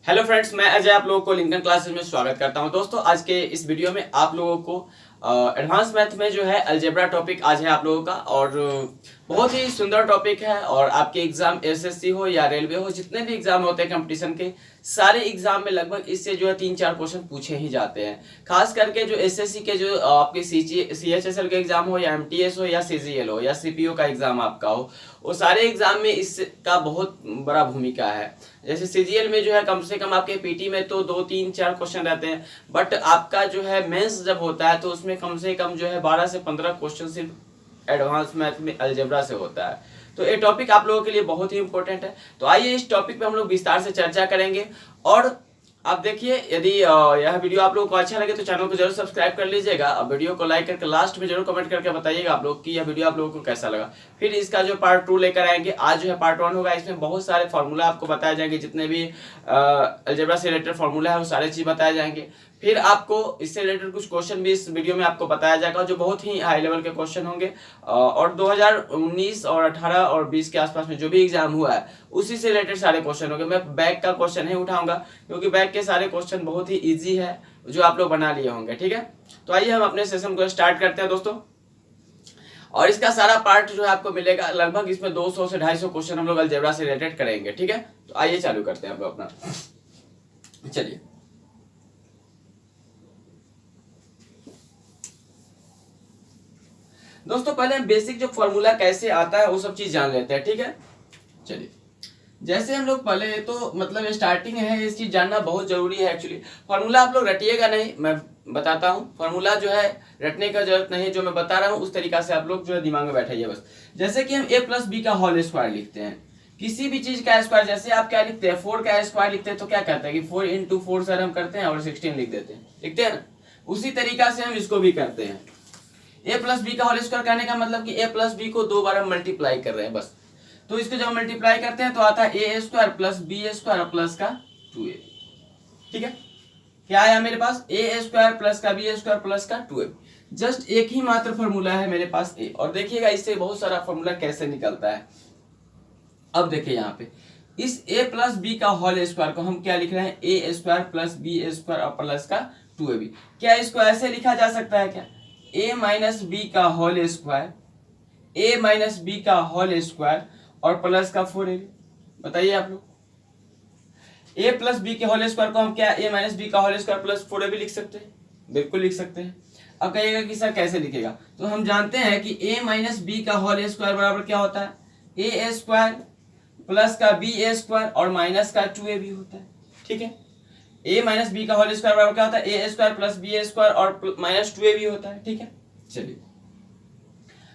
Hello friends, मैं अजय आप लोगों को लिंकन क्लासेस में स्वागत करता हूं। दोस्तों, आज के इस वीडियो में आप लोगों को एडवांस मैथ में जो है अलजेब्रा टॉपिक आज है आप लोगों का, और बहुत ही सुंदर टॉपिक है। और आपके एग्जाम एसएससी हो या रेलवे हो, जितने भी एग्जाम होते हैं कंपटीशन के, सारे एग्जाम में लगभग इससे जो है 3-4 क्वेश्चन पूछे ही जाते हैं। खास करके जो एसएससी के जो आपके सीएचएसएल का एग्जाम हो या एमटीएस हो या सीजीएल हो या सीपीओ का एग्जाम आपका हो, वो सारे एग्जाम में इसका बहुत बड़ा भूमिका है। जैसे सीजीएल में जो है कम से कम आपके पीटी में तो 2-3-4 क्वेश्चन रहते हैं, बट आपका जो है मेंस जब होता है तो उसमें कम से कम जो है 12 से 15 क्वेश्चन सिर्फ एडवांस मैथ में अलजेब्रा से होता है। तो ये टॉपिक आप लोगों के लिए बहुत ही इंपॉर्टेंट है। तो आइए इस टॉपिक पे हम लोग विस्तार से चर्चा करेंगे। और आप देखिए, यदि यह वीडियो आप लोगों को अच्छा लगे तो चैनल को जरूर सब्सक्राइब कर लीजिएगा। अब वीडियो को लाइक करके लास्ट में जरूर कमेंट करके बताइएगा आप लोग कि यह वीडियो आप लोगों को कैसा लगा। फिर इसका जो पार्ट 2 लेकर आएंगे। आज जो है पार्ट 1 होगा, इसमें बहुत सारे फार्मूला आपको बताए जाएंगे, जितने भी अलजेब्रा से रिलेटेड फार्मूला है वो सारे चीज बताए जाएंगे। फिर आपको इससे रिलेटेड कुछ क्वेश्चन भी इस वीडियो में आपको बताया जाएगा, जो बहुत ही हाई लेवल के क्वेश्चन होंगे। और 2019 और 18 और 20 के आसपास में जो भी एग्जाम हुआ है उसी से रिलेटेड सारे क्वेश्चन होंगे। मैं बैक का क्वेश्चन नहीं उठाऊंगा, क्योंकि बैक के सारे क्वेश्चन बहुत ही इजी है, जो आप लोग बना लिए होंगे। ठीक है, तो आइए हम अपने सेशन को स्टार्ट करते हैं दोस्तों। और इसका सारा पार्ट जो है आपको मिलेगा, लगभग इसमें 200 से 250 क्वेश्चन हम लोग अलजेब्रा से रिलेटेड करेंगे। ठीक है, तो आइए चालू करते हैं हम लोग अपना। चलिए दोस्तों, पहले हम बेसिक जो फॉर्मूला कैसे आता है वो सब चीज जान लेते हैं। ठीक है, चलिए। जैसे हम लोग पहले तो मतलब स्टार्टिंग है, इस चीज जानना बहुत जरूरी है। एक्चुअली फॉर्मूला आप लोग रटिएगा नहीं, मैं बताता हूँ। फॉर्मूला जो है रटने का जरूरत नहीं है, जो मैं बता रहा हूँ उस तरीका से आप लोग जो है दिमाग में बैठाइए बस। जैसे कि हम a प्लस बी का होल स्क्वायर लिखते हैं, किसी भी चीज का स्क्वायर। जैसे आप क्या लिखते हैं, 4 का स्क्वायर लिखते हैं तो क्या कहते हैं कि 4 इंटू 4 सर हम करते हैं और 16 लिखते हैं ना। उसी तरीका से हम इसको भी करते हैं। ए प्लस बी का होल स्क्वायर करने का मतलब कि ए प्लस बी को 2 बार हम मल्टीप्लाई कर रहे हैं बस। तो इसको जब मल्टीप्लाई करते हैं तो आता है a square plus b square plus का 2a। ठीक है, क्या आया मेरे पास, ए स्क्वायर प्लस का बी स्क्वायर प्लस का 2a। जस्ट एक ही मात्र फॉर्मूला है मेरे पास ए। और देखिएगा इससे बहुत सारा फॉर्मूला कैसे निकलता है। अब देखिए यहाँ पे इस a प्लस बी का होल स्क्वायर को हम क्या लिख रहे हैं, ए स्क्वायर प्लस बी स्क्वायर और प्लस का 2ab। क्या इसको ऐसे लिखा जा सकता है क्या, a माइनस बी का whole square, a minus b का होल स्क्वायर और प्लस का 4ab। बताइए आप लोग, a प्लस बी के होल स्क्वायर को हम क्या a माइनस बी का होल स्क्वायर प्लस 4ab लिख सकते हैं, बिल्कुल लिख सकते हैं। अब कहिएगा कि सर कैसे लिखेगा, तो हम जानते हैं कि a माइनस बी का होल स्क्वायर बराबर क्या होता है, a स्क्वायर प्लस का बी स्क्वायर और माइनस का 2ab होता है। ठीक है, a माइनस बी का होल स्क्वायर बराबर क्या होता है, a square plus b square और माइनस 2ab होता है। ठीक है, चलिए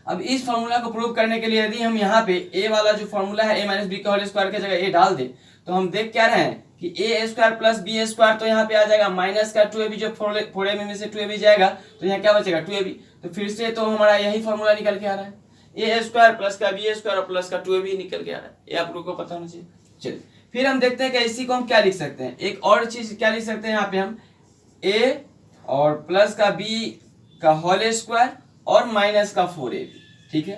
अब इस फॉर्मूला को प्रूव करने के लिए यदि हम यहाँ पे a वाला जो फॉर्मूला है a माइनस बी का होल स्क्वायर की जगह a डाल दें, तो हम देख क्या रहे हैं कि a square plus b square, तो यहाँ पे आ जाएगा माइनस का 2ab, जो 4ab में से 2ab जाएगा तो यहाँ क्या बचेगा 2ab। तो फिर से तो हमारा यही फॉर्मूला निकल के आ रहा है, a स्क्वायर प्लस का बी स्क्वायर और प्लस का 2ab निकल के आ रहा है। ये आप लोग को पता होना चाहिए। चलिए फिर हम देखते हैं कि इसी को हम क्या लिख सकते हैं, एक और चीज क्या लिख सकते हैं। यहाँ पे हम a और प्लस का b का होल स्क्वायर और माइनस का 4ab। ठीक है,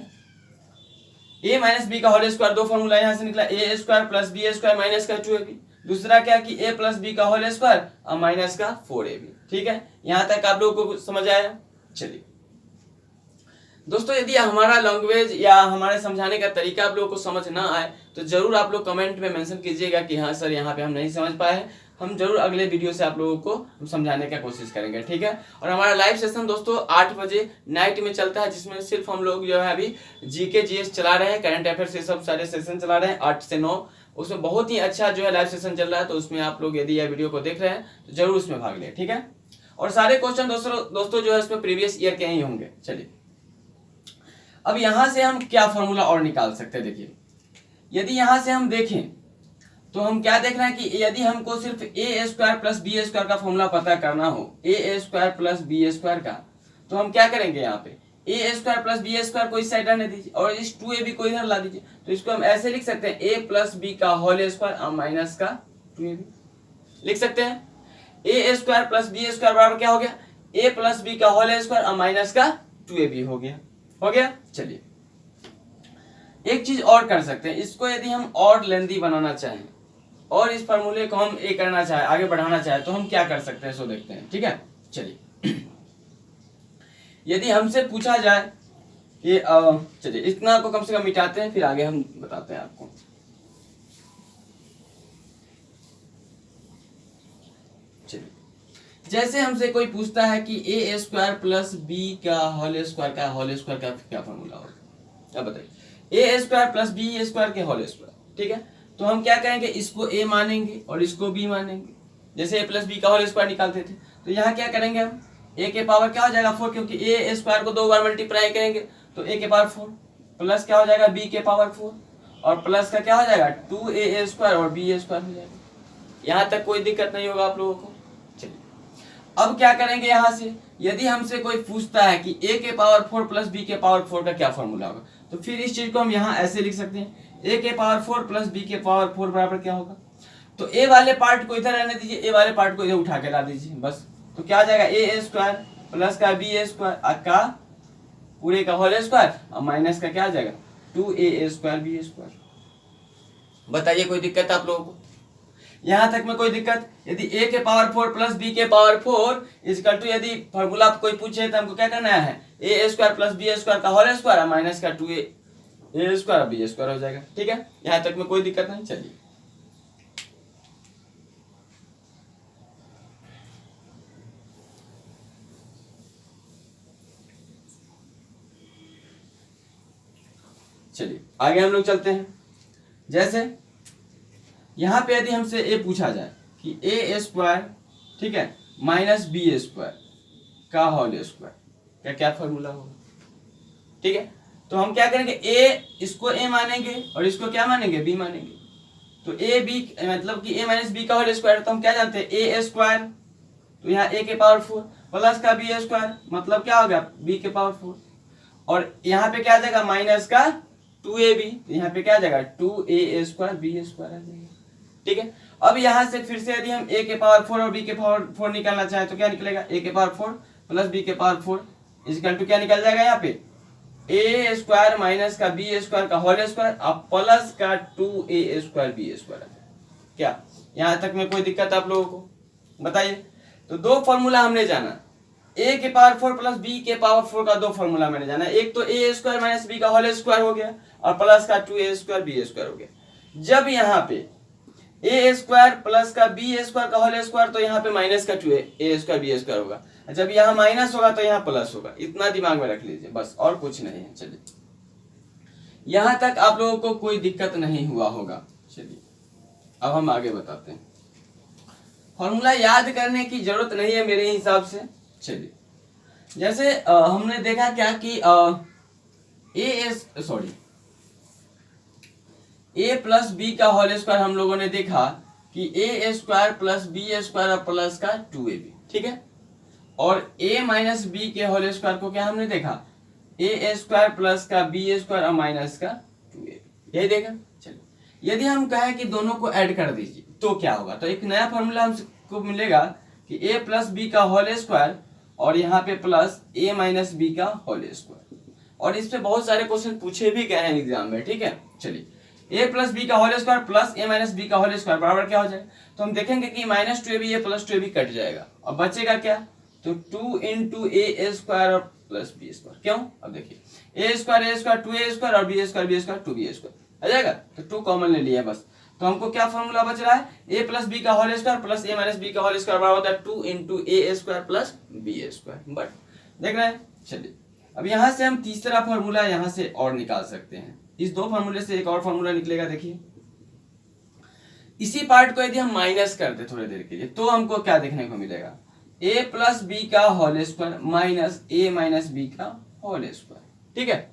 a माइनस बी का होल स्क्वायर, दो फॉर्मूला यहाँ से निकला, a square plus b square minus का 2ab। दूसरा क्या कि a प्लस बी का होल स्क्वायर और माइनस का 4ab। ठीक है, यहाँ तक आप लोगों को समझ आया। चलिए दोस्तों, यदि हमारा लैंग्वेज या हमारे समझाने का तरीका आप लोगों को समझ ना आए तो जरूर आप लोग कमेंट में मेंशन कीजिएगा कि हाँ सर यहाँ पे हम नहीं समझ पाए हैं। हम जरूर अगले वीडियो से आप लोगों को समझाने का कोशिश करेंगे। ठीक है, और हमारा लाइव सेशन दोस्तों 8 बजे नाइट में चलता है, जिसमें सिर्फ हम लोग जो है अभी जीके जीएस चला रहे हैं, करंट अफेयर से सब सारे सेशन चला रहे हैं 8 से 9। उसमें बहुत ही अच्छा जो है लाइव सेशन चल रहा है, तो उसमें आप लोग यदि यह वीडियो को देख रहे हैं तो जरूर उसमें भाग लें। ठीक है, और सारे क्वेश्चन दोस्तों जो है इसमें प्रीवियस ईयर के ही होंगे। चलिए अब यहां से हम क्या फॉर्मूला और निकाल सकते हैं। देखिए यदि यहां से हम देखें तो हम क्या देख रहे हैं कि यदि हमको सिर्फ ए स्क्वायर प्लस बी स्क्वायर का फॉर्मूला पता करना हो, ए स्क्वायर प्लस बी स्क्वायर का, तो हम क्या करेंगे, यहाँ पे ए स्क्वायर प्लस बी स्क्वायर को इस साइड रहने दीजिए और इस 2ab को इधर ला दीजिए। तो इसको हम ऐसे लिख सकते हैं, ए प्लस बी का होल स्क्वायर और माइनस का 2ab लिख सकते हैं। ए स्क्वायर प्लस बी स्क्वायर बराबर क्या हो गया, ए प्लस बी का होल स्क्वायर और माइनस का 2ab हो गया। चलिए एक चीज और कर सकते हैं, इसको यदि हम और लेंथी बनाना चाहें और इस फार्मूले को हम ए करना चाहे, आगे बढ़ाना चाहे तो हम क्या कर सकते हैं, सो देखते हैं। ठीक है, चलिए यदि हमसे पूछा जाए कि चलिए इतना को कम से कम मिटाते हैं, फिर आगे हम बताते हैं आपको। चलिए जैसे हमसे कोई पूछता है कि ए स्क्वायर प्लस बी का होल स्क्वायर का क्या फॉर्मूला होगा, अब बताइए। ए स्क्वायर प्लस बी स्क्वायर के होल स्क्वायर, ठीक है। तो हम क्या करेंगे, इसको ए मानेंगे और इसको बी मानेंगे। जैसे ए प्लस बी का होल स्क्वायर निकालते थे, तो यहाँ क्या करेंगे हम, ए के पावर क्या हो जाएगा 4, क्योंकि ए स्क्वायर को 2 बार मल्टीप्लाई करेंगे तो ए के पावर 4 प्लस क्या हो जाएगा बी के पावर 4 और प्लस का क्या हो जाएगा 2a स्क्वायर और बी स्क्वायर हो जाएगा। यहाँ तक कोई दिक्कत नहीं होगा आप लोगों को। चलिए अब क्या करेंगे, यहाँ से यदि हमसे कोई पूछता है कि a के पावर 4 प्लस बी के पावर 4 का क्या फॉर्मूला होगा, तो फिर इस चीज को हम यहाँ ऐसे लिख सकते हैं, a के पावर 4 प्लस बी के पावर 4 बराबर क्या होगा। तो a वाले पार्ट को इधर रहने दीजिए, a वाले पार्ट को इधर उठा के ला दीजिए बस। तो क्या आ जाएगा a स्क्वायर प्लस का बी स्क्वायर का पूरे का होल स्क्वायर और माइनस का क्या आ जाएगा 2a स्क्वायर बी स्क्वायर। बताइए कोई दिक्कत आप लोगों को, यहाँ तक में कोई दिक्कत। यदि a के पावर 4 प्लस बी के पावर 4 इजकल टू, यदि फॉर्मूला कोई पूछे तो हमको क्या करना है, a square plus b square का होल स्क्वायर और माइनस का 2a स्क्वायर बी स्क्वायर हो जाएगा। ठीक है, यहाँ तक में कोई दिक्कत नहीं। चलिए चलिए आगे हम लोग चलते हैं। जैसे यहाँ पे यदि हमसे ए पूछा जाए कि ए स्क्वायर, ठीक है, माइनस बी स्क्वायर का होल स्क्वायर क्या फॉर्मूला होगा। ठीक है, तो हम क्या करेंगे, इसको ए मानेंगे और इसको क्या मानेंगे बी मानेंगे। तो ए बी मतलब कि ए माइनस बी का होल स्क्वायर, तो हम क्या जानते हैं ए स्क्वायर, तो यहाँ ए के पावर 4 प्लस का बी स्क्वायर मतलब क्या हो गया बी के पावर 4 और यहाँ पे क्या आ जाएगा माइनस का 2ab, यहाँ पे क्या आ जाएगा 2a स्क्वायर बी स्क्वायर आ जाएगा। ठीक है, अब यहाँ से फिर से यदि हम a के पावर 4 और b के पावर 4 निकालना चाहे तो क्या निकलेगा, a के पावर 4 प्लस b के पावर 4 इक्वल टू क्या निकल जाएगा यहाँ पे a स्क्वायर माइनस का b स्क्वायर का होल स्क्वायर और प्लस का 2a स्क्वायर बी स्क्वायर। क्या यहाँ तक में कोई दिक्कत आप लोगों को, बताइए। तो दो फॉर्मूला हमने जाना, a के पावर 4 प्लस b के पावर 4 का दो फॉर्मूला मैंने जाना, एक तो a स्क्वायर माइनस b का होल स्क्वायर हो गया और प्लस का 2a स्क्वायर बी स्क्वायर हो गया। जब यहाँ पे a स्क्वायर प्लस का b स्क्वायर का होल स्क्वायर, तो यहाँ पे माइनस का 2a स्क्वायर बी स्क्वायर होगा। जब यहाँ माइनस होगा तो यहाँ प्लस होगा, इतना दिमाग में रख लीजिए बस, और कुछ नहीं है। चलिए यहाँ तक आप लोगों को कोई दिक्कत नहीं हुआ होगा। चलिए अब हम आगे बताते हैं। फॉर्मूला याद करने की जरूरत नहीं है मेरे हिसाब से। चलिए जैसे हमने देखा क्या कि a प्लस बी का होल स्क्वायर हम लोगों ने देखा कि a square plus b square और प्लस का 2ab, ठीक है। और a माइनस बी के होल स्क्वायर को क्या हमने देखा a स्क्वायर प्लस का बी स्क्वायर और माइनस का 2ab, यही देखा। चलिए यदि हम कहें कि दोनों को ऐड कर दीजिए तो क्या होगा, तो एक नया फॉर्मूला हमको मिलेगा कि a प्लस बी का होल स्क्वायर और यहाँ पे प्लस a माइनस बी का होल स्क्वायर, और इस पे बहुत सारे क्वेश्चन पूछे भी गए हैं एग्जाम में। ठीक है, चलिए a प्लस बी का whole square plus a minus b का होल स्क्वायर बराबर क्या हो जाएगा, तो हम देखेंगे कि minus 2ab a plus 2ab cut जाएगा और बचेगा क्या, तो 2 इंटू a स्क्वायर और प्लस बी स्क्वायर। क्यों, अब देखिए a स्क्वायर 2a स्क्वायर और b स्क्वायर 2b स्क्वायर आ जाएगा, तो 2 कॉमन ले लिया बस। तो हमको क्या फॉर्मूला बच रहा है, a प्लस बी का whole square plus a minus b का होल स्क्वायर बराबर होता है 2 into a square plus b square. But देख रहे हैं, चलिए अब यहाँ से हम तीसरा फॉर्मूला यहाँ से और निकाल सकते हैं। इस दो फॉर्मूले से एक और फॉर्मूला निकलेगा। देखिए इसी पार्ट को यदि हम माइनस करते थोड़ी देर के लिए तो हमको क्या देखने को मिलेगा, a प्लस बी का whole square minus a minus b का होल स्क्वायर। ठीक है,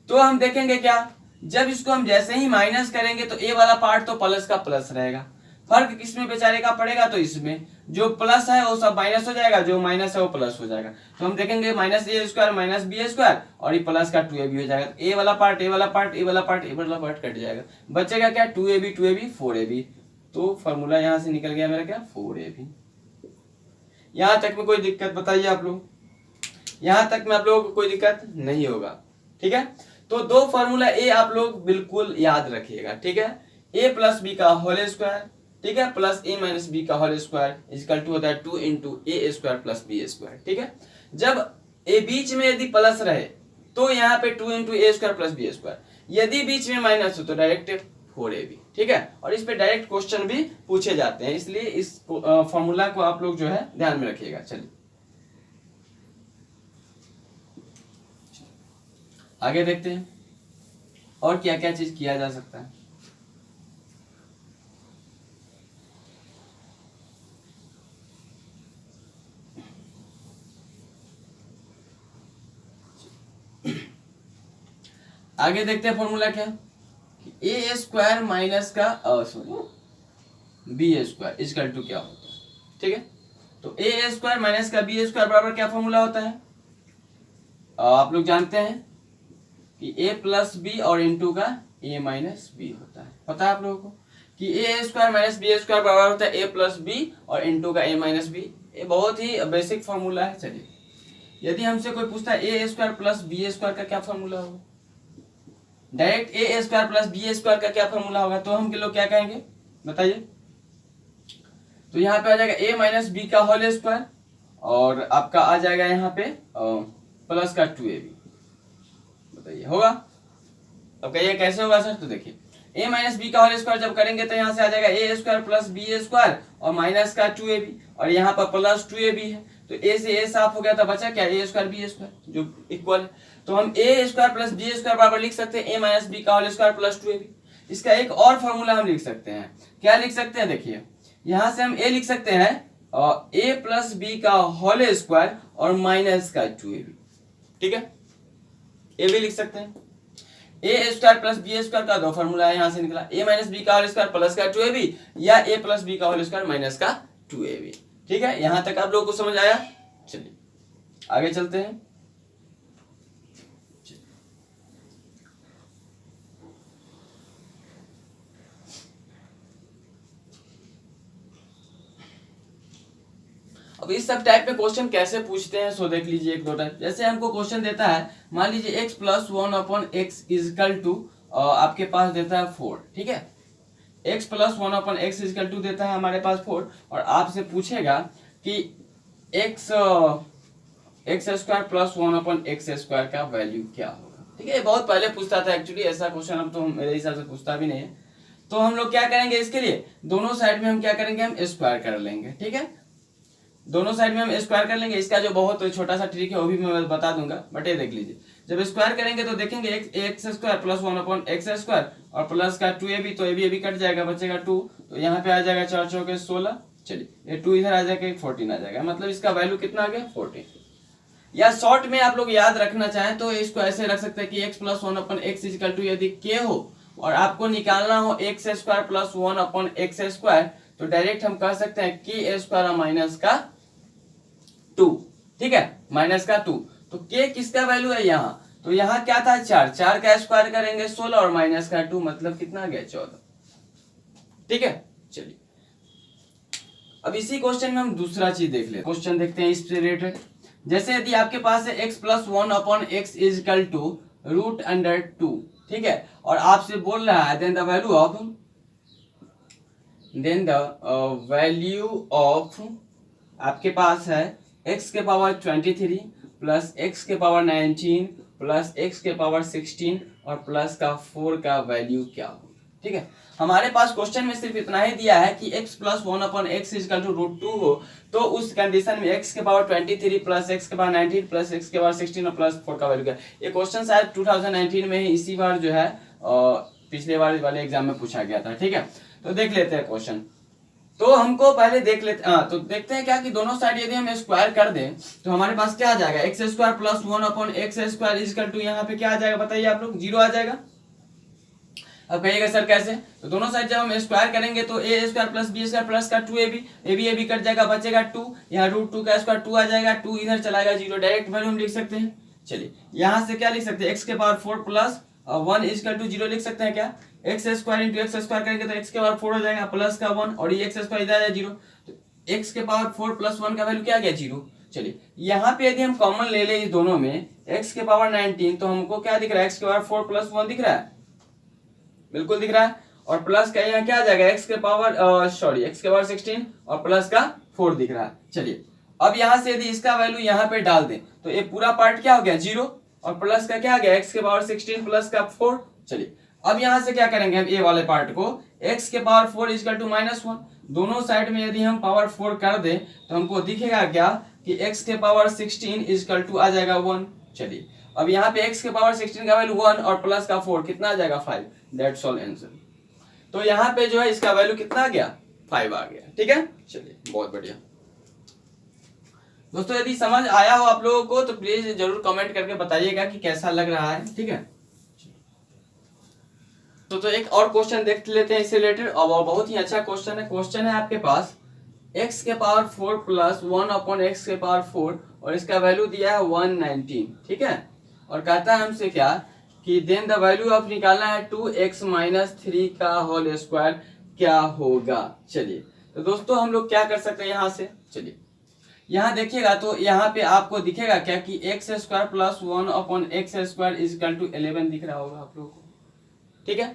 तो हम देखेंगे क्या, जब इसको हम जैसे ही माइनस करेंगे तो a वाला पार्ट तो प्लस का प्लस रहेगा, फर्क किसमें बेचारे का पड़ेगा, तो इसमें जो प्लस है वो सब माइनस हो जाएगा, जो माइनस है वो प्लस हो जाएगा। तो हम देखेंगे minus a square minus b square और ये प्लस का 2ab हो जाएगा। a वाला पार्ट a वाला पार्ट a वाला पार्ट a वाला पार्ट कट जाएगा, बचेगा क्या 2ab 4ab। तो फॉर्मूला यहाँ से निकल गया मेरा क्या 4ab। यहाँ तक में कोई दिक्कत बताइए आप लोग, यहाँ तक में आप लोगों को कोई दिक्कत नहीं होगा। ठीक है, तो दो फॉर्मूला ए आप लोग बिल्कुल याद रखिएगा। ठीक है, a प्लस बी का होल स्क्वायर ठीक है, प्लस a माइनस बी का होल स्क्वायर इजकल टू होता है 2 into a square plus b square. ठीक है, जब ए बीच में यदि प्लस रहे तो यहाँ पे 2 into a square plus b square, यदि बीच में माइनस हो तो डायरेक्ट 4ab। ठीक है, और इस पे डायरेक्ट क्वेश्चन भी पूछे जाते हैं, इसलिए इस फॉर्मूला को आप लोग जो है ध्यान में रखिएगा। चलिए आगे देखते हैं और क्या क्या चीज किया जा सकता है। आगे देखते हैं फॉर्मूला क्या, ए स्क्वायर माइनस का sorry b square equal to क्या होता है। ठीक है, तो ए स्क्वायर माइनस का बी स्क्वायर बराबर क्या फॉर्मूला होता है, आप लोग जानते हैं कि ए प्लस बी और इंटू का ए माइनस बी होता है। पता है आप लोगों को कि ए स्क्वायर माइनस बी स्क्वायर बराबर होता है ए प्लस बी और इंटू का ए माइनस बी। ये बहुत ही बेसिक फॉर्मूला है। चलिए, यदि हमसे कोई पूछता है a square plus b square का क्या फॉर्मूला होगा, डायरेक्ट ए स्क्वायर प्लस बी स्क्वायर का क्या फॉर्मूला होगा, तो हम लोग क्या कहेंगे बताइए। तो यहाँ पे आ जाएगा ए माइनस बी का होल स्क्वायर और आपका आ जाएगा यहाँ पे प्लस का 2ab। बताइए होगा, अब कहिए कैसे होगा सर। तो देखिए a माइनस बी का होल स्क्वायर जब करेंगे तो यहाँ से आ जाएगा ए स्क्वायर प्लस बी स्क्वायर और माइनस का 2ab और यहाँ पर प्लस 2ab है, तो a से a साफ हो गया, तो बचा क्या a स्क्वायर बी स्क्वायर जो इक्वल है। तो हम a square plus b square बराबर लिख सकते हैं a माइनस बी का होल स्क्वायर प्लस 2ab। इसका एक और फॉर्मूला हम लिख सकते हैं, क्या लिख सकते हैं, देखिए यहाँ से हम a लिख सकते हैं और a प्लस बी का होल स्क्वायर और माइनस का 2ab। ठीक है, a भी लिख सकते हैं, ए स्क्वायर प्लस बी स्क्वायर का दो फॉर्मूला है, यहाँ से निकला ए माइनस बी का होल स्क्वायर प्लस का 2ab या ए प्लस बी का होल स्क्वायर माइनस का 2ab। ठीक है, यहां तक आप लोगों को समझ आया। चलिए आगे चलते हैं। अब इस सब टाइप में क्वेश्चन कैसे पूछते हैं सो देख लीजिए एक दो टाइप। जैसे हमको क्वेश्चन देता है, मान लीजिए x plus 1 upon x equal to आपके पास देता है 4। ठीक है, x plus 1 upon x equal to देता है हमारे पास 4 और आपसे पूछेगा कि x x square plus 1 upon x square का वैल्यू क्या होगा। ठीक है, बहुत पहले पूछता था एक्चुअली ऐसा क्वेश्चन, अब तो मेरे हिसाब से पूछता भी नहीं है। तो हम लोग क्या करेंगे, इसके लिए दोनों साइड में हम क्या करेंगे, हम स्क्वायर कर लेंगे। ठीक है, दोनों साइड में हम स्क्वायर कर लेंगे। इसका जो बहुत छोटा सा ट्रिक है वो भी मैं बता दूंगा, बट ये देख लीजिए। जब स्क्वायर करेंगे तो देखेंगे x square plus 1 upon x square और प्लस का 2ab, तो ab कट जाएगा, बचेगा 2, तो यहाँ पे आ जाएगा 4 चौके 16। चलिए ये 2 इधर आ जाएगा, 14 आ जाएगा, मतलब इसका वैल्यू कितना आ गया 14। या शॉर्ट में आप लोग याद रखना चाहें तो इसको ऐसे रख सकते हैं कि x plus 1 upon x equal to यदि k हो और आपको निकालना हो x square plus 1 upon x square, तो डायरेक्ट हम कह सकते हैं k स्क्वायर माइनस का 2। ठीक है, माइनस का 2, तो k किसका वैल्यू है यहाँ, तो यहाँ क्या था 4, 4 का स्क्वायर करेंगे 16 और माइनस का 2, मतलब कितना आ गया 14। ठीक है, चलिए अब इसी क्वेश्चन में हम दूसरा चीज देख लेते हैं। क्वेश्चन देखते हैं इससे रिलेटेड। जैसे यदि आपके पास है x plus 1 upon x equal to root under 2। ठीक है, और आपसे बोल रहा है देन द वैल्यू ऑफ आपके पास है x के पावर 23 प्लस x के पावर 19 प्लस x के पावर 16 और प्लस का 4 का वैल्यू क्या हो। ठीक है, हमारे पास क्वेश्चन में सिर्फ इतना ही दिया है कि x plus 1 upon x equal to root 2 हो, तो उस कंडीशन में x के पावर 23 प्लस x के पावर 19 प्लस x के पावर 16 और प्लस 4 का वैल्यू क्या। ये क्वेश्चन शायद 2019 में ही इसी बार जो है पिछले बार वाले एग्जाम में पूछा गया था। ठीक है, तो देख लेते हैं क्वेश्चन। तो हमको पहले देख लेते हैं, तो देखते हैं क्या कि दोनों साइड यदि हम स्क्वायर कर दें तो हमारे पास क्या आ जाएगा, x square plus 1 upon x square equal to यहाँ पे क्या आ जाएगा बताइए आप लोग, 0 आ जाएगा। अब कहिएगा सर कैसे, तो दोनों साइड जब हम स्क्वायर करेंगे तो a square plus b square plus का 2ab, ab कट जाएगा, बचेगा 2, यहाँ रूट 2 का स्क्वायर 2 आ जाएगा, 2 इधर चलाएगा 0, डायरेक्ट वैल्यू हम लिख सकते हैं। चलिए यहाँ से क्या लिख सकते हैं, एक्स के पावर 4 प्लस 1 इजकल टू 0 लिख सकते हैं क्या, x square into x square करेंगे तो एक्स के पावर 4 हो जाएगा प्लस का 1 और ये एक्स स्क्वायर इधर आ जाएगा 0, तो एक्स के पावर 4 प्लस 1 का वैल्यू क्या आ गया 0। चलिए यहाँ पे यदि हम कॉमन ले लें इस दोनों में x के पावर 19, तो हमको क्या दिख रहा है, x के पावर 4 प्लस 1 दिख रहा है, बिल्कुल दिख रहा है। और प्लस का यहाँ क्या आ जाएगा x के पावर 16 और प्लस का 4 दिख रहा है। चलिए अब यहाँ से यदि इसका वैल्यू यहाँ पे डाल दें तो ये पूरा पार्ट क्या हो गया 0 और प्लस का क्या आ गया x के पावर 16 प्लस का 4। चलिए अब यहाँ से क्या करेंगे हम ए वाले पार्ट को x के पावर 4 इक्वल टू -1 दोनों साइड में यदि हम पावर 4 कर दें तो हमको दिखेगा क्या कि x के पावर 16 इक्वल टू आ जाएगा 1। चलिए अब यहाँ पे x के पावर 16 का वैल्यू 1 और प्लस का 4 कितना आ जाएगा 5। That's all answer. तो यहाँ पे जो है इसका वैल्यू कितना आ गया 5 आ गया। ठीक है चलिए बहुत बढ़िया दोस्तों, यदि समझ आया हो आप लोगों को तो प्लीज जरूर कमेंट करके बताइएगा कि कैसा लग रहा है। ठीक है तो एक और क्वेश्चन देख लेते हैं इससे रिलेटेड और बहुत ही अच्छा क्वेश्चन है। क्वेश्चन है आपके पास x के पावर 4 प्लस 1 अपॉन x के पावर 4 और इसका वैल्यू दिया है 119। ठीक है और कहता है हमसे क्या कि देन द वैल्यू ऑफ निकालना है 2x माइनस 3 का होल स्क्वायर क्या होगा। चलिए तो दोस्तों हम लोग क्या कर सकते हैं यहाँ से, चलिए यहाँ देखिएगा तो यहाँ पे आपको दिखेगा क्या कि x square plus 1 upon x square equal to 11 दिख रहा होगा आप लोगों को। ठीक है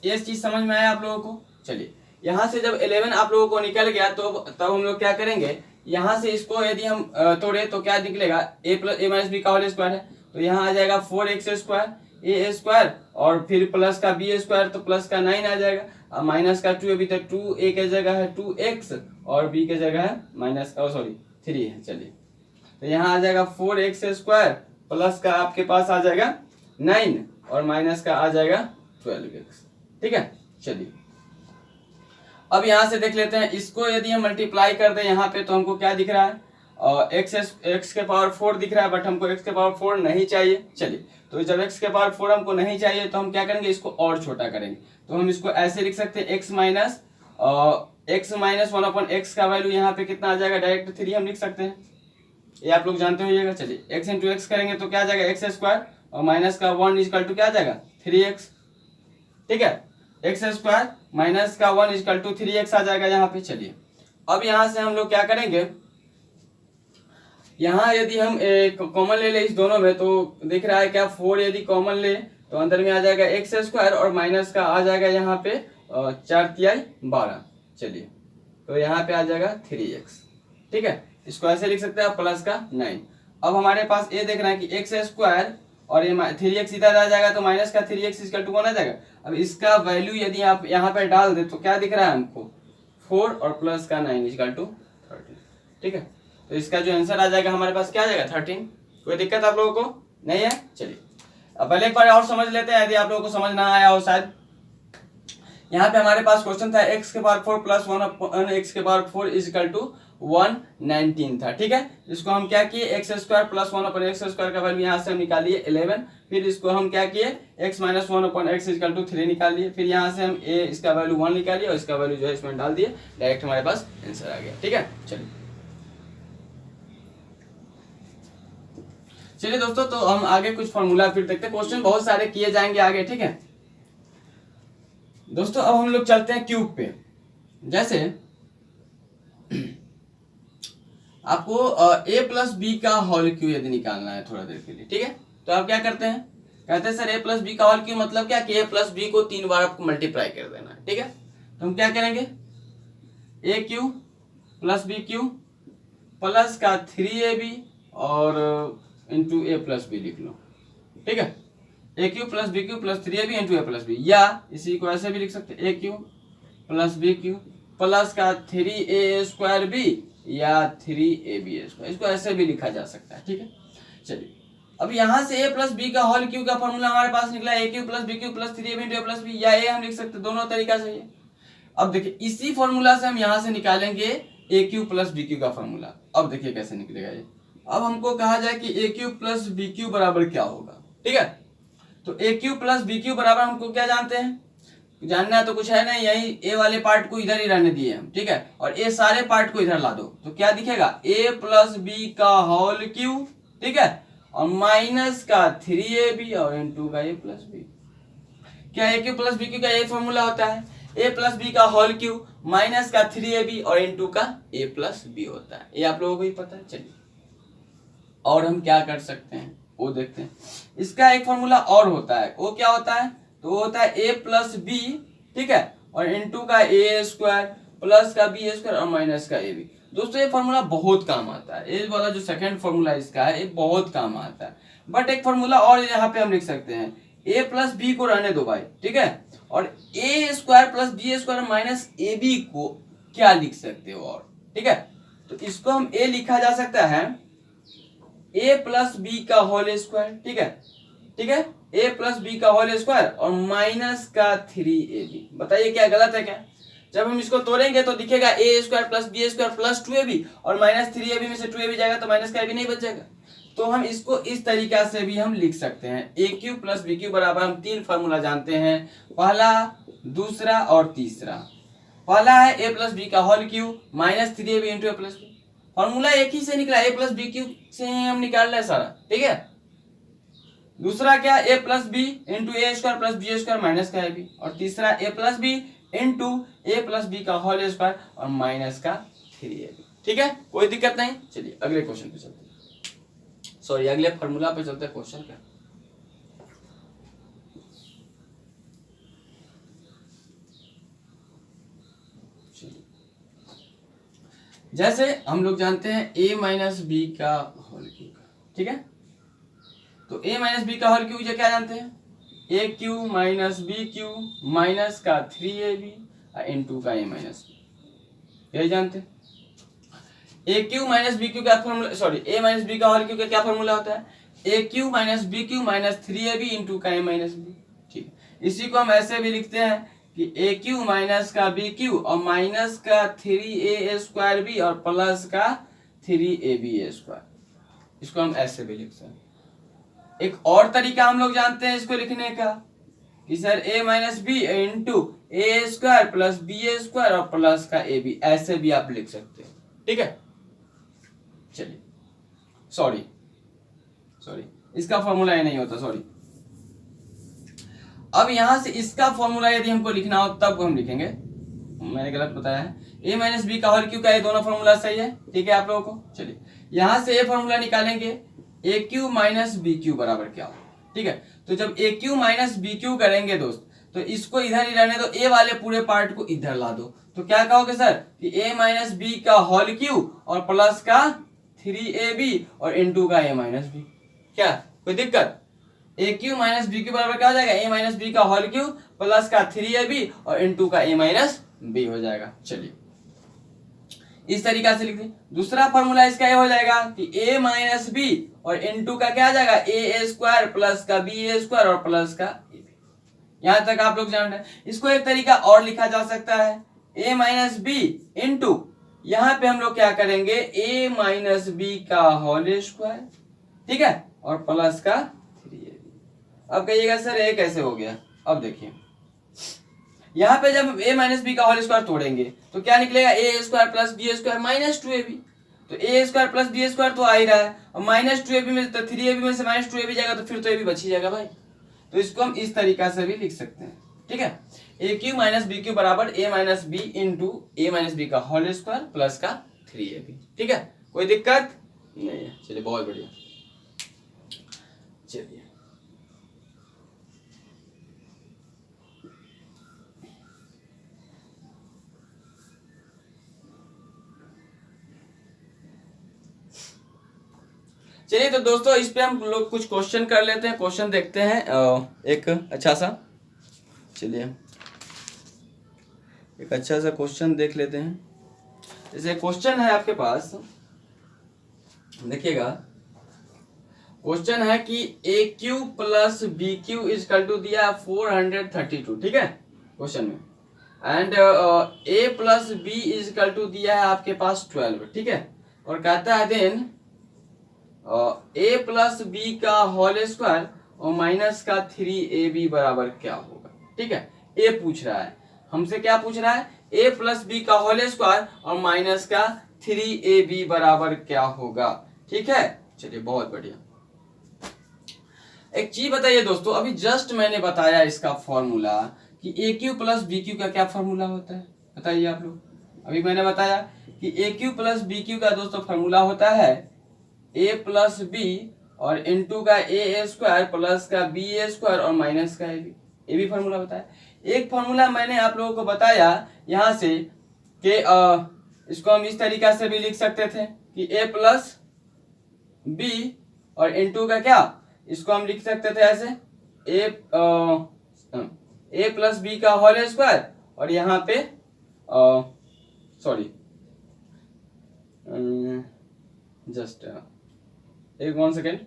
ये चीज समझ में आया आप लोगों को। चलिए यहाँ से जब 11 आप लोगों को निकल गया तो तब हम लोग क्या करेंगे, यहाँ से इसको यदि हम तोड़े तो क्या निकलेगा a plus a minus b का होल स्क्वायर है तो यहाँ आ जाएगा 4x स्क्वायर ए स्क्वायर और फिर प्लस का बी स्क्वायर तो प्लस का 9 आ जाएगा माइनस का 2 अभी तक 2 a के जगह है 2x और b के जगह है माइनस 3 है। चलिए तो यहाँ आ जाएगा 4x स्क्वायर प्लस का आपके पास आ जाएगा 9 और माइनस का आ जाएगा 12x। ठीक है चलिए अब यहाँ से देख लेते हैं इसको यदि हम मल्टीप्लाई कर दें यहाँ पे तो हमको क्या दिख रहा है x के पावर 4 दिख रहा है बट हमको x के पावर 4 नहीं चाहिए। चलिए तो जब x के पावर 4 हमको नहीं चाहिए तो हम क्या करेंगे इसको और छोटा करेंगे तो हम इसको ऐसे लिख सकते हैं x माइनस 1 अपॉन x का वैल्यू यहाँ पे कितना आ जाएगा डायरेक्ट 3 हम लिख सकते हैं, ये आप लोग जानते होइएगा। चलिए x इंटू एक्स करेंगे तो क्या आ जाएगा x स्क्वायर और माइनस का 1 इक्वल टू क्या आ जाएगा 3x। ठीक है एक्स स्क्वायर माइनस का 1 इक्वल टू 3x आ जाएगा यहाँ पे। चलिए अब यहाँ से हम लोग क्या करेंगे, यहाँ यदि हम कॉमन ले इस दोनों में तो दिख रहा है क्या 4 यदि कॉमन ले तो अंदर में आ जाएगा एक्स स्क्वायर और माइनस का आ जाएगा यहाँ पे 4×3=12। चलिए तो यहाँ पे आ जाएगा 3x। ठीक है इसको ऐसे लिख सकते हैं प्लस का 9। अब हमारे पास ये देख रहे हैं कि एक्स स्क्वायर और ये 3x इधर आ जाएगा तो माइनस का 3x इक्वल टू 1 आ जाएगा। अब इसका वैल्यू यदि आप यहाँ पे डाल दे तो क्या दिख रहा है हमको 4 और प्लस का 9 इक्वल टू 13। ठीक है तो इसका जो आंसर आ जाएगा हमारे पास क्या आ जाएगा 13। कोई दिक्कत आप लोगों को नहीं है। चलिए अब पहले एक बार और समझ लेते हैं यदि आप लोगों को समझ ना आया हो शायद। यहाँ पे हमारे पास क्वेश्चन था x के पावर 4 प्लस 1 अपॉन x के पावर 4 इक्वल टू 119 था। ठीक है इसको हम क्या किए x square plus 1 upon x square का वैल्यू यहाँ से हम निकालिए 11। फिर इसको हम क्या किए x minus 1 upon x equal to 3 निकाल लिए। फिर यहाँ से हम इसका वैल्यू 1 निकालिए और इसका वैल्यू जो है इसमें डाल दिए डायरेक्ट हमारे पास आंसर आ गया। ठीक है चलिए दोस्तों तो हम आगे कुछ फॉर्मूला फिर देखते हैं, क्वेश्चन बहुत सारे किए जाएंगे आगे। ठीक है दोस्तों अब हम लोग चलते हैं क्यूब पे। जैसे आपको a प्लस बी का होल क्यू यदि निकालना है थोड़ा देर के लिए। ठीक है तो आप क्या करते हैं, कहते हैं सर a प्लस बी का होल क्यू मतलब क्या कि a प्लस बी को 3 बार आपको मल्टीप्लाई कर देना है। ठीक है तो हम क्या करेंगे a cube plus b cube plus का 3ab और इंटू a प्लस बी लिख लो। ठीक है a cube plus b cube plus 3ab into a plus b, या इसी को ऐसे भी लिख सकते हैं a cube plus b cube plus का 3a स्क्वायर बी या 3ab स्क्वायर, इसको ऐसे भी लिखा जा सकता है। ठीक है चलिए अब यहाँ से a प्लस बी का होल क्यू का फॉर्मूला हमारे पास निकला a cube plus b cube plus 3ab into a plus b, या a हम लिख सकते हैं, दोनों तरीका से है। अब देखिए इसी फॉर्मूला से हम यहाँ से निकालेंगे a cube plus b cube का फॉर्मूला। अब देखिए कैसे निकलेगा ये। अब हमको कहा जाए कि a cube plus b cube बराबर क्या होगा। ठीक है तो a cube plus b cube बराबर हमको क्या जानते हैं, जानना है तो कुछ है नहीं, यही a वाले पार्ट को इधर ही रहने दिए हम। ठीक है और a सारे पार्ट को इधर ला दो तो क्या दिखेगा a प्लस बी का होल क्यू। ठीक है और माइनस का 3ab और इनटू का a प्लस बी। क्या a cube plus b cube का ये फॉर्मूला होता है, a प्लस बी का होल क्यू माइनस का 3ab और इनटू का a प्लस बी होता है। ये आप लोगों को ही पता है। चलिए और हम क्या कर सकते हैं वो देखते हैं। इसका एक फॉर्मूला और होता है, वो क्या होता है तो वो होता है a प्लस बी ठीक है, और इनटू का ए स्क्वायर प्लस का बी स्क्वायर और माइनस का ए बी। दोस्तों ये फॉर्मूला बहुत काम आता है, ये वाला जो सेकंड फॉर्मूला इसका है ये बहुत काम आता है। बट एक फॉर्मूला और यहाँ पे हम लिख सकते हैं, ए प्लस बी को रहने दो भाई, ठीक है, और a square plus b square minus a b को क्या लिख सकते हो और, ठीक है, तो इसको हम ए लिखा जा सकता है ए प्लस बी का होल स्क्वायर, ठीक है, ठीक है, ए प्लस बी का होल स्क्वायर और माइनस का 3ab। बताइए क्या गलत है क्या? जब हम इसको तोड़ेंगे तो दिखेगा a square plus b square plus 2ab और माइनस 3ab में से 2ab जाएगा तो माइनस का ab नहीं बच जाएगा। तो हम इसको इस तरीका से भी हम लिख सकते हैं, a cube plus b cube बराबर, हम तीन फार्मूला जानते हैं, पहला, दूसरा और तीसरा। पहला है ए प्लस बी का whole cube minus 3ab into a plus b, formula एक ही से निकला, ए प्लस बी क्यू से हम निकाल रहे हैं सारा, ठीक है। दूसरा क्या, a plus b into a square plus b square minus का ए बी, और तीसरा a plus b into a plus b का होल स्क्वायर और माइनस का 3ab, ठीक है, कोई दिक्कत नहीं। चलिए अगले क्वेश्चन पे चलते हैं, सॉरी अगले फॉर्मूला पे चलते हैं क्वेश्चन का। जैसे हम लोग जानते हैं ए माइनस बी का होल क्यू, ठीक है, तो ए माइनस बी का होल क्यू क्या जानते हैं, a cube minus b cube minus का 3ab इंटू का ए माइनस बी, यही जानते हैं। A cube minus b cube का formula, sorry a minus b का होल क्यू का क्या फॉर्मूला होता है, a cube minus b cube minus 3ab into का ए माइनस बी, ठीक है। इसी को हम ऐसे भी लिखते हैं कि ए क्यू माइनस का बी क्यू और माइनस का 3a स्क्वायर बी और प्लस का 3ab स्क्वायर, इसको हम ऐसे भी लिख सकते हैं। एक और तरीका हम लोग जानते हैं इसको लिखने का कि sir A minus B into a square plus b square और प्लस का ए बी, ऐसे भी आप लिख सकते हैं, ठीक है। चलिए सॉरी इसका फॉर्मूला ये नहीं होता, सॉरी। अब यहां से इसका फॉर्मूला यदि हमको लिखना हो तब हम लिखेंगे, मैंने गलत बताया है, ए माइनस बी का होल क्यू का ये दोनों फॉर्मूला सही है, ठीक है आप लोगों को। चलिए यहां से ये फॉर्मूला निकालेंगे, ए क्यू माइनस बी क्यू बराबर क्या हो, ठीक है। तो जब ए क्यू माइनस बी क्यू करेंगे दोस्त, तो इसको इधर ही रहने दो, ए वाले पूरे पार्ट को इधर ला दो, तो क्या कहोगे सर कि ए माइनस बी का होल क्यू और प्लस का 3ab और इनटू का ए माइनस बी, क्या कोई दिक्कत? ए क्यू माइनस बी क्यू बराबर क्या हो जाएगा, ए माइनस बी का होल क्यू प्लस का 3ab और इनटू का ए माइनस बी हो जाएगा। चलिए इस तरीका से लिख दें। दूसरा फॉर्मूला इसका ये हो जाएगा कि a माइनस बी और इनटू का क्या आ जाएगा, ए स्क्वायर प्लस का बी स्क्वायर और प्लस का ए बी। यहां तक आप लोग जान रहे हैं। इसको एक तरीका और लिखा जा सकता है, a माइनस बी इंटू, यहां पे हम लोग क्या करेंगे, a माइनस बी का होल स्क्वायर, ठीक है, और प्लस का 3ab। अब कहिएगा सर ये कैसे हो गया? अब देखिए यहाँ पे जब a माइनस बी का होल स्क्वायर तोड़ेंगे तो क्या निकलेगा, a square plus b square minus 2ab। तो a square plus b square तो आ ही रहा है, और माइनस 2ab में तो 3ab में से माइनस 2ab जाएगा तो फिर तो ab बच ही जाएगा भाई। तो इसको हम इस तरीका से भी लिख सकते हैं, ठीक है। A cube minus b cube बराबर ए माइनस बी इंटू ए माइनस बी का होल स्क्वायर प्लस का 3ab, ठीक है, कोई दिक्कत नहीं है। चलिए बहुत बढ़िया। चलिए चलिए तो दोस्तों इस पे हम लोग कुछ क्वेश्चन कर लेते हैं, क्वेश्चन देखते हैं एक अच्छा सा। चलिए एक अच्छा सा क्वेश्चन देख लेते हैं। जैसे क्वेश्चन है आपके पास, देखिएगा क्वेश्चन है कि a cube plus b cube equal to दिया 432, ठीक है क्वेश्चन में, and a plus b equal to दिया है आपके पास 12, ठीक है, और कहता है देन ए प्लस बी का होल स्क्वायर और माइनस का 3ab बराबर क्या होगा, ठीक है। ए पूछ रहा है हमसे, क्या पूछ रहा है, ए प्लस बी का होल स्क्वायर और माइनस का 3ab बराबर क्या होगा, ठीक है। चलिए बहुत बढ़िया। एक चीज बताइए दोस्तों, अभी जस्ट मैंने बताया इसका फॉर्मूला कि a cube plus b cube का क्या फॉर्मूला होता है, बताइए आप लोग। अभी मैंने बताया कि a cube plus b cube का दोस्तों फॉर्मूला होता है ए प्लस बी और इनटू का ए स्क्वायर प्लस का बी स्क्वायर और माइनस का ए बी फॉर्मूला होता है। एक फॉर्मूला मैंने आप लोगों को बताया यहाँ से कि इसको हम इस तरीका से भी लिख सकते थे कि a प्लस बी और इनटू का क्या, इसको हम लिख सकते थे ऐसे a प्लस बी का होल स्क्वायर और यहाँ पे सॉरी जस्ट एक 1 सेकेंड,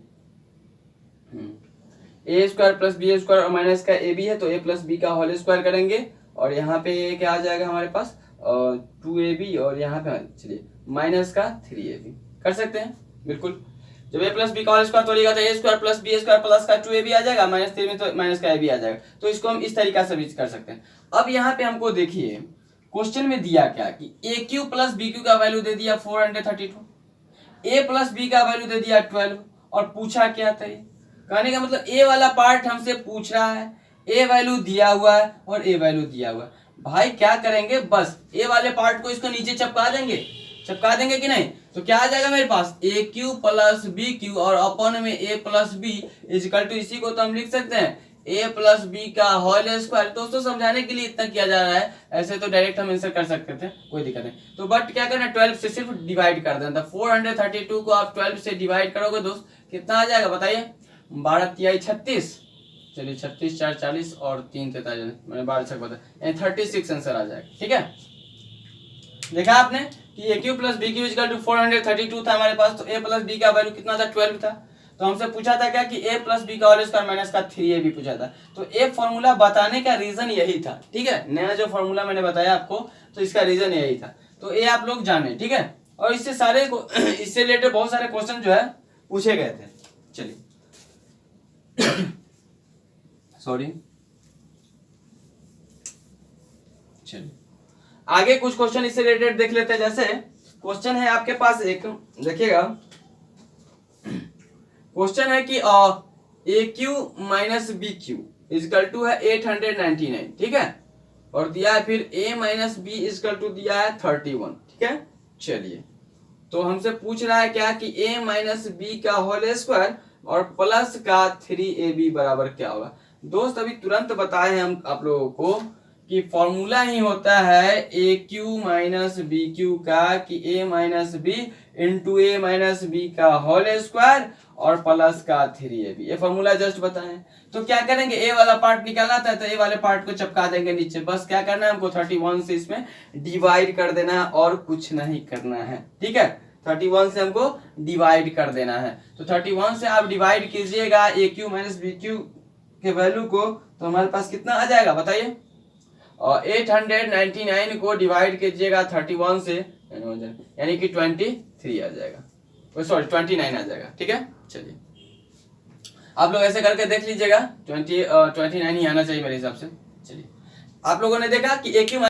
ए स्क्वायर प्लस बी स्क्वायर और माइनस का ए बी है तो ए प्लस बी का होल स्क्वायर करेंगे और यहाँ पे क्या आ जाएगा हमारे पास 2ab और यहाँ पे चलिए माइनस का 3ab कर सकते हैं बिल्कुल। जब a प्लस बी का होल स्क्वायर तोड़िएगा तो a square plus b square plus का 2ab आ जाएगा, माइनस 3 में तो माइनस का ab आ जाएगा। तो इसको हम इस तरीका से भी कर सकते हैं। अब यहाँ पे हमको देखिए क्वेश्चन में दिया क्या कि a cube plus b cube का वैल्यू दे दिया 432, ए प्लस बी का वैल्यू दे दिया 12 और पूछा क्या था, कहने का मतलब ए वाला पार्ट हमसे पूछ रहा है, ए वैल्यू दिया हुआ है और ए वैल्यू दिया हुआ है। भाई क्या करेंगे, बस ए वाले पार्ट को इसको नीचे चिपका देंगे कि नहीं, तो क्या आ जाएगा मेरे पास ए क्यू प्लस बी क्यू और अपन में ए प्लस बी इजिकल टू, इसी को तो हम लिख सकते हैं ए प्लस बी का होल स्क्वायर। दोस्तों समझाने के लिए इतना किया जा रहा है, ऐसे तो डायरेक्ट हम आंसर कर सकते थे, कोई दिक्कत नहीं। तो बट क्या करना, 12 से सिर्फ डिवाइड कर देना। 432 को आप 12 से डिवाइड करोगे दोस्त कितना आ जाएगा बताइए, 12 तिहाई 36, चलिए 36 4 40 और 3 43, मैंने 12 छक बताया 36 आंसर आ जाएगा। ठीक है, देखा आपने कि a cube plus b cube equal to 432 था हमारे पास, तो ए प्लस बी का वैल्यू कितना था 12 था। तो हमसे पूछा था क्या कि a प्लस बी का होल स्क्वायर माइनस का 3ab पूछा था। तो ए फॉर्मूला बताने का रीजन यही था। ठीक है, नया जो फॉर्मूला मैंने बताया आपको तो इसका रीजन यही था। तो ए आप लोग जाने, ठीक है, और इससे सारे इससे रिलेटेड बहुत सारे क्वेश्चन जो है पूछे गए थे। चलिए सॉरी, चलिए आगे कुछ क्वेश्चन इससे रिलेटेड देख लेते हैं। जैसे क्वेश्चन है आपके पास एक, देखिएगा क्वेश्चन है कि a cube minus b cube equal to है 899, ठीक है, और दिया है फिर a minus b equal to दिया है 31। ठीक है, चलिए तो हमसे पूछ रहा है क्या कि ए माइनस बी का होल स्क्वायर और प्लस का 3ab बराबर क्या होगा। दोस्त अभी तुरंत बताए हम आप लोगों को कि फॉर्मूला ही होता है a cube minus b cube का कि ए माइनस बी इंटू ए माइनस बी का होल स्क्वायर और प्लस का 3ab, ये फॉर्मूला जस्ट बताएं। तो क्या करेंगे, ए वाला पार्ट निकालना था तो ए वाले पार्ट को चिपका देंगे नीचे, बस क्या करना है हमको 31 से इसमें डिवाइड कर देना है और कुछ नहीं करना है। ठीक है, 31 से हमको डिवाइड कर देना है। तो 31 से आप डिवाइड कीजिएगा ए क्यू माइनस बी क्यू के वैल्यू को, तो हमारे पास कितना आ जाएगा बताइए, और 899 को डिवाइड कीजिएगा 31 से यानी कि 23 आ जाएगा, सॉरी 29 आ जाएगा। ठीक है, चलिए आप लोग ऐसे करके देख लीजिएगा, 29 ही आना चाहिए मेरे हिसाब से। चलिए आप लोगों ने देखा कि ए क्यू